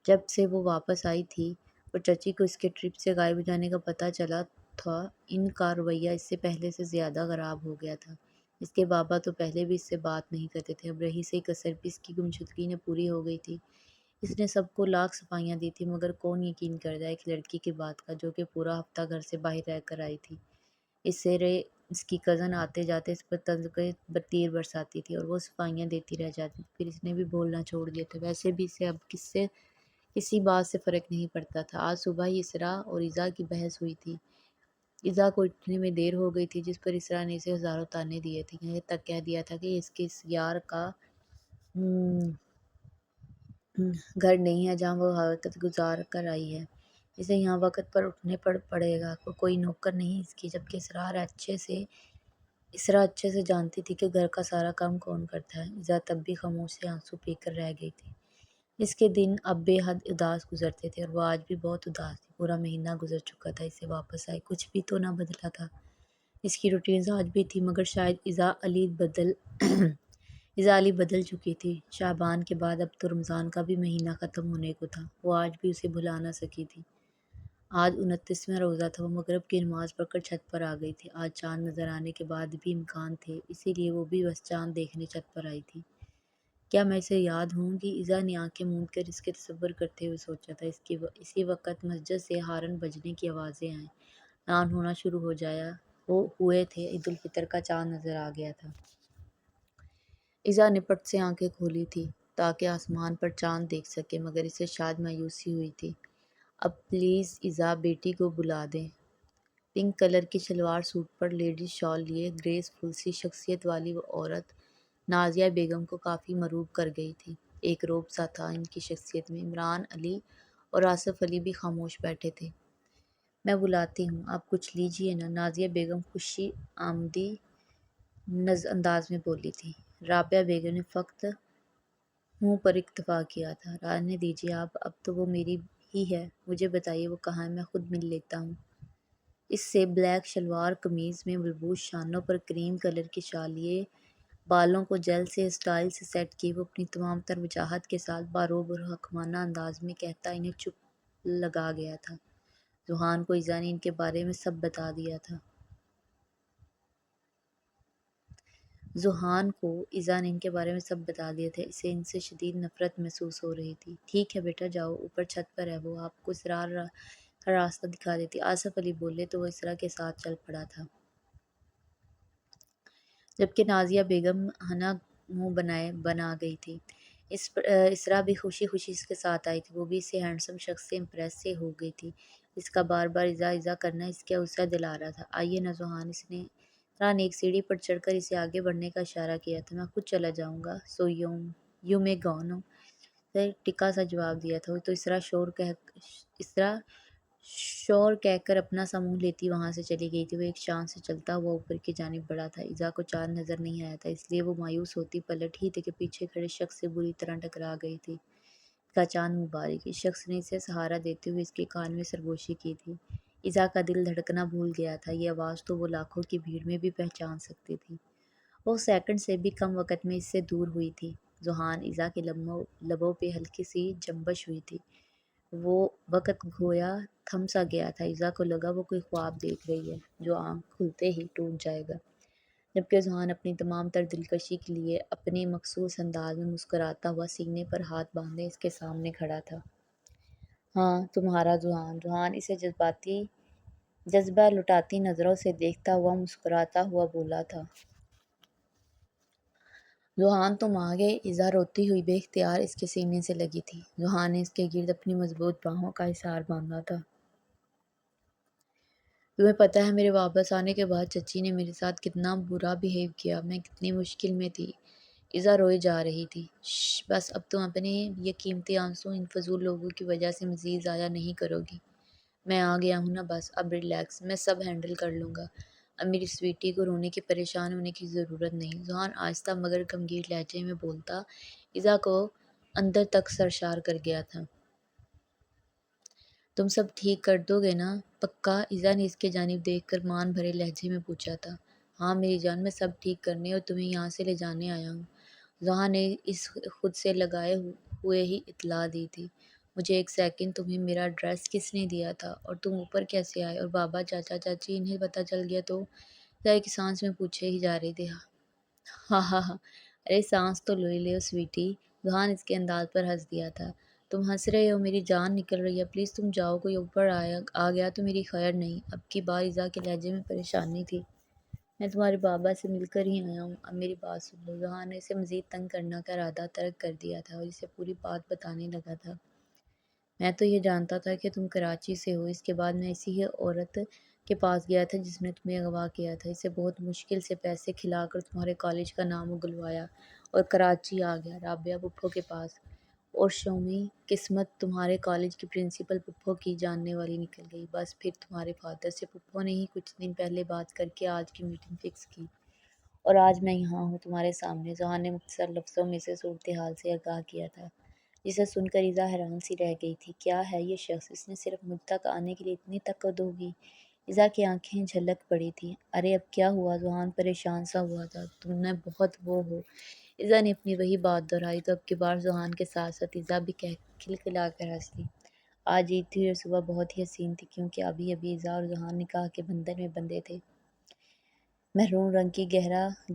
S2: جب سے وہ واپس آئی تھی اور چچی کو اس کے ٹرپ سے غائب ہو جانے کا پتہ چلا تھا، ان کا رویہ اس سے پہلے سے زیادہ خراب ہو گیا تھا۔ اس کے بابا تو پہلے بھی اس سے بات نہیں کرتے تھے، اب رہی سی کسر بھی اس کی گمشدگی نے پوری ہو گئی تھی۔ اس نے سب کو لاکھ صفائیاں دی تھی، مگر کون یقین کرتا ایک لڑکی کی بات کا، جو کہ پورا ہفتہ گھر سے باہر رہ کر آئی تھی۔ اس کی کزن آتے جاتے اس پر طنز کے تیر برساتی تھی اور وہ صفائیاں دیتی رہ جاتی تھی، پھر اس نے بھی بولنا چھوڑ دیا تھا۔ ویسے بھی اسے اب کسی بات سے فرق نہیں پڑتا تھا۔ آج صبح ہی اسرا اور ایزا کی بحث ہوئی تھی۔ ایزا کو اٹھنے میں دیر ہو گئی تھی، جس پر اسرا نے اسے ہزاروں طعنے دیے تھے، یہاں تک کہہ دیا تھا کہ اس کے اس یار کا گھر نہیں ہے جہاں وہ وقت گزار کر آئی ہے، اسے یہاں وقت پر اٹھنے پڑے گا، کوئی نوکر نہیں اس کی، جبکہ اسرا اچھے سے جانتی تھی کہ گھر کا سارا کام کون کرتا ہے۔ ایزا تب بھی خاموش سے آنسو پی کر رہ گئی تھی۔ اس کے دن اب بے حد اداس گزرتے تھے اور وہ آج بھی بہت اداس تھی۔ پورا مہینہ گزر چکا تھا اسے واپس آئے، کچھ بھی تو نہ بدلا تھا۔ اس کی روٹینز آج بھی تھی، مگر شاید ایزا علی بدل چکی تھی۔ شعبان کے بعد اب تو رمضان کا بھی مہینہ ختم ہونے کو تھا، وہ آج بھی اسے بھلا نہ سکی تھی۔ آج 29واں روزہ تھا، وہ مغرب کی نماز پڑھ کر چھت پر آ گئی تھی۔ آج چاند نظر آنے کے بعد بھی امکان تھے، اسی لیے وہ بھی بس چاند دیکھنے چھت پر آئی تھی۔ کیا میں اسے یاد ہوں گی؟ ایزا نے آنکھیں موند کر اس کے تصور کرتے ہوئے سوچا تھا۔ اسی وقت مسجد سے ہارن بجنے کی آوازیں آئیں، اعلان ہونا شروع ہوئے تھے، عید الفطر کا چاند نظر آ گیا تھا۔ ایزا نے پٹ سے آنکھیں کھولی تھی تاکہ آسمان پر چاند دیکھ سکے، مگر اسے شاید مایوسی ہوئی تھی۔ اب پلیز ایزا، بیٹی کو بلا دیں۔ پنک کلر کی شلوار سوٹ پر لیڈیز شال لیے گریس فل سی شخصیت والی وہ عورت نازیہ بیگم کو کافی مرعوب کر گئی تھی۔ ایک رعب سا تھا ان کی شخصیت میں۔ عمران علی اور آصف علی بھی خاموش بیٹھے تھے۔ میں بلاتی ہوں، آپ کچھ لیجیے نا، نازیہ بیگم خوشی آمدی انداز میں بولی تھی۔ رابعہ بیگم نے فقط منہ پر اکتفا کیا تھا۔ رہنے دیجیے آپ، اب تو وہ میری ہی ہے، مجھے بتائیے وہ کہاں ہے، میں خود مل لیتا ہوں۔ اس سے بلیک شلوار قمیض میں ملبوس، شانوں پر کریم کلر کی شال لیے، بالوں کو جیل سے اسٹائل سے سیٹ کیے، وہ اپنی تمام تر وجاہت کے ساتھ باروب اور حکمانہ انداز میں کہتا انہیں چپ لگا گیا تھا۔ ذوحان کو ایزا نے ان کے بارے میں سب بتا دیا تھا۔ اسے ان سے شدید نفرت محسوس ہو رہی تھی۔ ٹھیک ہے بیٹا جاؤ، اوپر چھت پر ہے، وہ آپ کو اسرا کا راستہ دکھا دیتی۔ آصف علی بولے تو وہ اسرا کے ساتھ چل پڑا تھا، جبکہ نازیہ بیگم ہنا منہ بنا گئی تھی۔ اسرا بھی خوشی خوشی اس کے ساتھ آئی تھی، وہ بھی اسے ہینڈسم شخص سے امپریس سے ہو گئی تھی۔ اس کا بار بار ایذا ایذا کرنا اس کا غصہ دلا رہا تھا۔ آئیے نا ذوحان، اس نے اسرا نے ایک سیڑھی پر چڑھ کر اسے آگے بڑھنے کا اشارہ کیا تھا۔ میں خود چلا جاؤں گا، سو یو مے گو نو، سے ٹکا سا جواب دیا تھا۔ تو اسرا شور کہہ کر اپنا سا منہ لیتی وہاں سے چلی گئی تھی۔ وہ ایک شان سے چلتا ہوا اوپر کی جانب بڑھا تھا۔ ایذا کو چاند نظر نہیں آیا تھا، اس لیے وہ مایوس ہوتی پلٹ ہی تھی کہ پیچھے کھڑے شخص سے بری طرح ٹکرا گئی تھی۔ اس کا چاند مبارک! اس شخص نے اسے سہارا دیتے ہوئے اس کے کان میں سرگوشی کی تھی۔ ایذا کا دل دھڑکنا بھول گیا تھا، یہ آواز تو وہ لاکھوں کی بھیڑ میں بھی پہچان سکتی تھی۔ وہ سیکنڈ سے بھی کم وقت میں اس سے دور ہوئی تھی۔ ذوحان، ایذا کے لبوں پہ ہلکی سی جنبش ہوئی تھی۔ وہ وقت گویا تھم سا گیا تھا۔ ایذا کو لگا وہ کوئی خواب دیکھ رہی ہے جو آنکھ کھلتے ہی ٹوٹ جائے گا، جبکہ ذوحان اپنی تمام تر دلکشی کے لیے اپنے مخصوص انداز میں مسکراتا ہوا سینے پر ہاتھ باندھے اس کے سامنے کھڑا تھا۔ ہاں، تمہارا ذوحان۔ ذوحان اسے جذبہ لٹاتی نظروں سے دیکھتا ہوا مسکراتا ہوا بولا تھا۔ ذوحان، تم آ گئے۔ ایذا روتی ہوئی بے اختیار اس کے سینے سے لگی تھی۔ ذوحان نے اس کے گرد اپنی مضبوط باہوں کا حصار باندھا تھا۔ تمہیں پتہ ہے میرے واپس آنے کے بعد چچی نے میرے ساتھ کتنا برا بہیو کیا، میں کتنی مشکل میں تھی۔ ایذا روئے جا رہی تھی۔ شش، بس اب تم اپنے یہ قیمتی آنسو ان فضول لوگوں کی وجہ سے مزید ضائع نہیں کرو گی۔ میں آ گیا ہوں نا، بس اب ریلیکس، میں سب ہینڈل کر لوں گا۔ اب میری سویٹی کو رونے کی پریشان ہونے کی ضرورت نہیں۔ ذوحان آہستہ مگر غمگین لہجے میں بولتا ایذا کو اندر تک سرشار کر گیا تھا۔ تم سب ٹھیک کر دو گے نا، پکا؟ ایذا نے اس کی جانب دیکھ کر مان بھرے لہجے میں پوچھا تھا۔ ہاں میری جان، میں سب ٹھیک کرنے اور تمہیں یہاں سے لے جانے آیا ہوں۔ ذوحان نے اس خود سے لگائے ہوئے ہی اطلاع دی تھی۔ مجھے ایک سیکنڈ، تمہیں میرا ایڈریس کس نے دیا تھا اور تم اوپر کیسے آئے؟ اور بابا، چاچا، چاچی، انہیں پتہ چل گیا تو؟ ایذا ایک سانس میں پوچھے ہی جا رہی تھی۔ ہاں ہاں ہاں، ارے سانس تو لے لو سویٹی۔ ذوحان اس کے انداز پر ہنس دیا تھا۔ تم ہنس رہے ہو، میری جان نکل رہی ہے، پلیز تم جاؤ، کوئی اوپر آ گیا تو میری خیر نہیں۔ اب کی بار ایذا کے لہجے میں پریشانی تھی۔ میں تمہارے بابا سے مل کر ہی آیا ہوں، اب میری بات سن لو۔ ذوحان نے اسے مزید تنگ کرنے کا ارادہ ترک کر دیا تھا اور اسے پوری بات بتانے لگا تھا۔ میں تو یہ جانتا تھا کہ تم کراچی سے ہو، اس کے بعد میں اسی ہی عورت کے پاس گیا تھا جس نے تمہیں اغوا کیا تھا، اسے بہت مشکل سے پیسے کھلا کر تمہارے کالج کا نام اگلوایا اور کراچی آ گیا، رابعہ پھپھو کے پاس۔ اور شومی قسمت، تمہارے کالج کی پرنسپل پھپھو کی جاننے والی نکل گئی۔ بس پھر تمہارے فادر سے پھپھو نے ہی کچھ دن پہلے بات کر کے آج کی میٹنگ فکس کی، اور آج میں یہاں ہوں تمہارے سامنے۔ ذوحان نے مختصر لفظوں میں اسے صورتحال سے آگاہ کیا تھا، جسے سن کر ایذا حیران سی رہ گئی تھی۔ کیا ہے یہ شخص؟ اس نے صرف مجھ تک آنے کے لیے اتنی تکد ہوگی؟ ایذا کی آنکھیں جھلک پڑی تھیں۔ ارے اب کیا ہوا؟ ذوحان پریشان سا ہوا تھا۔ تم نے بہت وہ ہو۔ ایذا نے اپنی وہی بات دہرائی تو اب کی بار ذوحان کے ساتھ ساتھ ایذا بھی کھلکھلا کر ہنس دی۔ آج عید تھی اور صبح بہت ہی حسین تھی، کیونکہ ابھی ابھی ایذا اور ذوحان نکاح کے بندھن میں بندھے تھے۔ محرون رنگ کی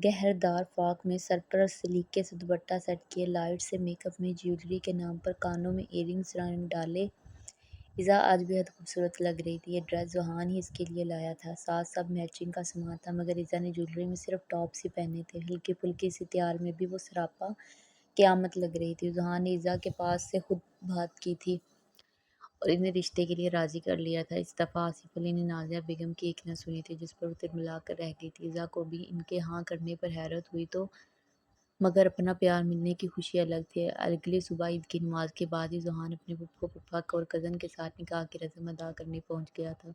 S2: گہردار فراک میں سر پر سلیقے سے دوپٹہ سیٹ کیے، لائٹ سے میک اپ میں جیولری کے نام پر کانوں میں ایئر رنگز ڈالے، ایذا آج بے حد خوبصورت لگ رہی تھی۔ یہ ڈریس ذوحان ہی اس کے لیے لایا تھا، ساتھ سب میچنگ کا سامان تھا، مگر ایذا نے جیولری میں صرف ٹاپس ہی پہنے تھے۔ ہلکی پھلکی سی تیار میں بھی وہ سراپا قیامت لگ رہی تھی۔ ذوحان نے ایذا کے پاس سے خود بات کی تھی اور انہیں رشتے کے لیے راضی کر لیا تھا۔ اس دفعہ آصف علی نے نازیہ بیگم کی ایک نہ سنی تھی، جس پر وہ تلملا کر رہ گئی تھی۔ ایذا کو بھی ان کے ہاں کرنے پر حیرت ہوئی تو مگر اپنا پیار ملنے کی خوشی الگ تھی۔ اگلی صبح عید کی نماز کے بعد ہی ذوحان اپنے پھپھو پھپھا اور کزن کے ساتھ نکاح کی رسم ادا کرنے پہنچ گیا تھا،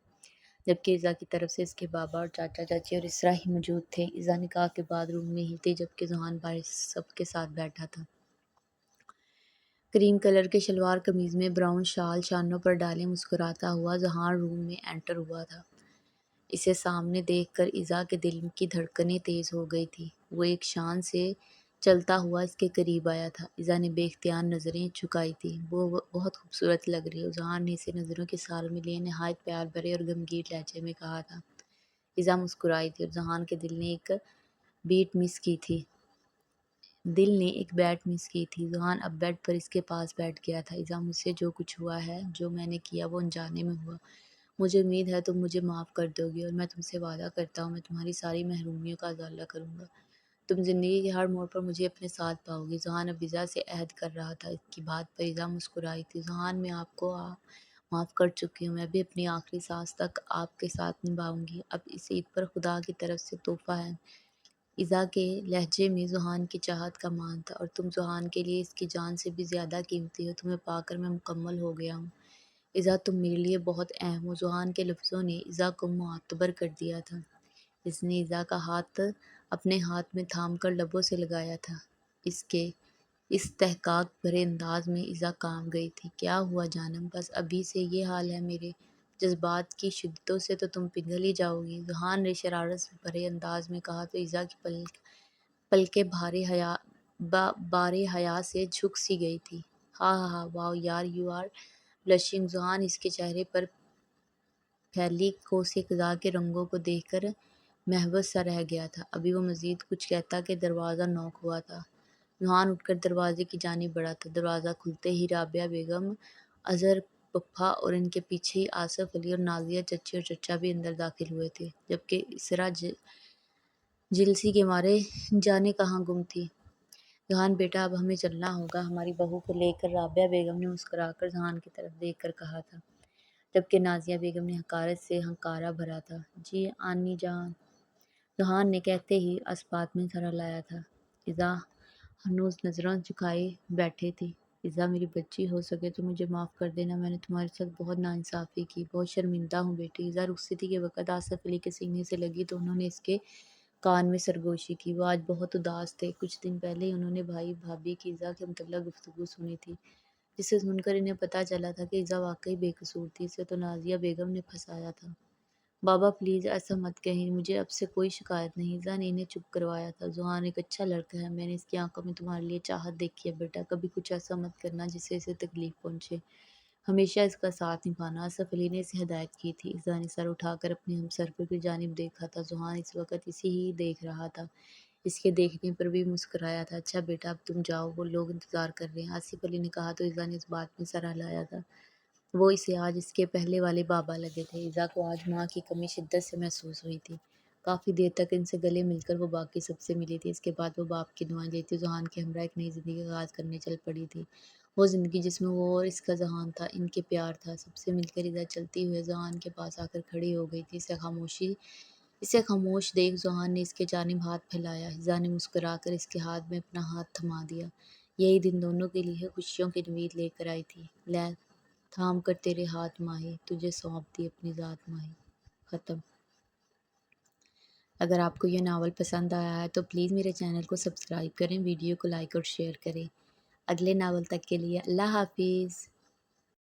S2: جبکہ ایذا کی طرف سے اس کے بابا اور چاچا چاچی اور اسرا ہی موجود تھے۔ ایذا نکاح کے بعد روم میں ہی تھی، جبکہ ذوحان باہر سب کے ساتھ بیٹھا تھا، کریم کلر کے شلوار قمیض میں، براؤن شال شانوں پر ڈالے، مسکراتا ہوا ذوحان روم میں انٹر ہوا تھا۔ اسے سامنے دیکھ کر ایذا کے دل کی دھڑکنیں تیز ہو گئی تھیں۔ وہ ایک شان سے چلتا ہوا اس کے قریب آیا تھا۔ ایذا نے بے اختیار نظریں جھکائی تھیں۔ وہ بہت خوبصورت لگ رہی ہے، ذوحان نے اسے نظروں کے سال میں لیے نہایت پیار بھرے اور غمگین لہجے میں کہا تھا۔ ایذا مسکرائی تھی اور ذوحان کے دل نے ایک بیٹ مس کی تھی۔ ذوحان اب بیڈ پر اس کے پاس بیٹھ گیا تھا۔ ایذا، مجھ سے جو کچھ ہوا ہے، جو میں نے کیا، وہ انجانے میں ہوا۔ مجھے امید ہے تم مجھے معاف کر دو گی، اور میں تم سے وعدہ کرتا ہوں میں تمہاری ساری محرومیوں کا ازالہ کروں گا۔ تم زندگی کے ہر موڑ پر مجھے اپنے ساتھ پاؤ گی۔ ذوحان اب ایزا سے عہد کر رہا تھا۔ اس کی بات پر ایزا مسکرائی تھی۔ ذوحان میں آپ کو معاف کر چکی ہوں، میں بھی اپنی آخری سانس تک آپ کے ساتھ نبھاؤں گی۔ اب اس عید پر خدا کی طرف سے تحفہ ہے۔ ایزا کے لہجے میں ذوحان کی چاہت کا مان تھا، اور تم ذوحان کے لیے اس کی جان سے بھی زیادہ قیمتی ہو۔ تمہیں پا کر میں مکمل ہو گیا ہوں ایزا، تم میرے لیے بہت اہم ہو۔ ذوحان کے لفظوں نے ایزا کو معتبر کر دیا تھا۔ اس نے ایزا کا ہاتھ اپنے ہاتھ میں تھام کر لبوں سے لگایا تھا۔ اس کے استحقاق بھرے انداز میں ایزا کانپ گئی تھی۔ کیا ہوا جانم؟ بس ابھی سے یہ حال ہے میرے جذبات کی شدتوں سے تو تم پگھل ہی جاؤ گی، ذوحان نے شرارت سے بھرے انداز میں کہا تو ایزا کی پلکیں بارے حیا سے جھک سی گئی تھی۔ ہاں ہاں ہاں، واو یار، یو آر بلشنگ۔ ذوحان اس کے چہرے پر پھیلی قوس قزح کے رنگوں کو دیکھ کر محوس سا رہ گیا تھا۔ ابھی وہ مزید کچھ کہتا کہ دروازہ نوک ہوا تھا۔ ذوحان اٹھ کر دروازے کی جانب بڑھا تھا۔ دروازہ کھلتے ہی رابعہ بیگم، اظہر پھپھا اور ان کے پیچھے ہی آصف علی اور نازیہ چچی اور چچا بھی اندر داخل ہوئے تھے، جبکہ اسرا جلسی کے مارے جانے کہاں گم تھی۔ ذوحان بیٹا، اب ہمیں چلنا ہوگا، ہماری بہو کو لے کر، رابعہ بیگم نے مسکرا کر ذوحان کی طرف دیکھ کر کہا تھا، جبکہ نازیہ بیگم نے حقارت سے ہنکارا بھرا تھا۔ جی آنی جان، ذوحان نے کہتے ہی اسبات میں سر ہلایا تھا۔ ایزا ہنوز نظریں جھکائے بیٹھی تھی۔ ایزا میری بچی، ہو سکے تو مجھے معاف کر دینا، میں نے تمہارے ساتھ بہت ناانصافی کی، بہت شرمندہ ہوں بیٹی۔ ایزا رخصتی کے وقت آصف علی کے سینے سے لگی تو انہوں نے اس کے کان میں سرگوشی کی۔ وہ آج بہت اداس تھے۔ کچھ دن پہلے ہی انہوں نے بھائی بھابھی کی ایزا کے متعلق گفتگو سنی تھی، جسے سن کر انہیں پتہ چلا تھا کہ ایزا واقعی بے قصور تھی۔ اسے تو نازیہ بیگم نے پھنسایا تھا۔ بابا پلیز ایسا مت کہیں، مجھے اب سے کوئی شکایت نہیں، ایزا نے انہیں چپ کروایا تھا۔ ذوحان ایک اچھا لڑکا ہے، میں نے اس کی آنکھوں میں تمہارے لیے چاہت دیکھی ہے بیٹا، کبھی کچھ ایسا مت کرنا جس سے اسے تکلیف پہنچے، ہمیشہ اس کا ساتھ نبھانا۔ آصف علی نے اسے ہدایت کی تھی۔ ایزا نے سر اٹھا کر اپنے ہمسر کی جانب دیکھا تھا۔ ذوحان اس وقت اسے ہی دیکھ رہا تھا، اس کے دیکھنے پر بھی مسکرایا تھا۔ اچھا بیٹا، اب تم جاؤ، وہ لوگ انتظار کر رہے ہیں، آصف علی نے کہا تو ایزا نے اس بات میں سر ہلایا تھا۔ وہ اسے آج اس کے پہلے والے بابا لگے تھے۔ ایزا کو آج ماں کی کمی شدت سے محسوس ہوئی تھی۔ کافی دیر تک ان سے گلے مل کر وہ باقی سب سے ملی تھی۔ اس کے بعد وہ باپ کی دعائیں لیتی ذوحان کے ہمراہ ایک نئی زندگی کا آغاز کرنے چل پڑی تھی۔ وہ زندگی جس میں وہ اور اس کا ذوحان تھا، ان کے پیار تھا۔ سب سے مل کر ایزا چلتی ہوئے ذوحان کے پاس آ کر کھڑی ہو گئی تھی۔ اسے خاموش دیکھ ذوحان نے اس کے جانب ہاتھ پھیلایا۔ ایزا نے مسکرا کر اس کے ہاتھ میں اپنا ہاتھ تھما دیا۔ یہی دن دونوں کے لیے خوشیوں کی نوید لے کر آئی تھی۔ لے تھام کر تیرے ہاتھ ماہی، تجھے سونپ دی اپنی ذات ماہی۔ ختم۔ اگر آپ کو یہ ناول پسند آیا ہے تو پلیز میرے چینل کو سبسکرائب کریں، ویڈیو کو لائک اور شیئر کریں۔ اگلے ناول تک کے لیے اللہ حافظ۔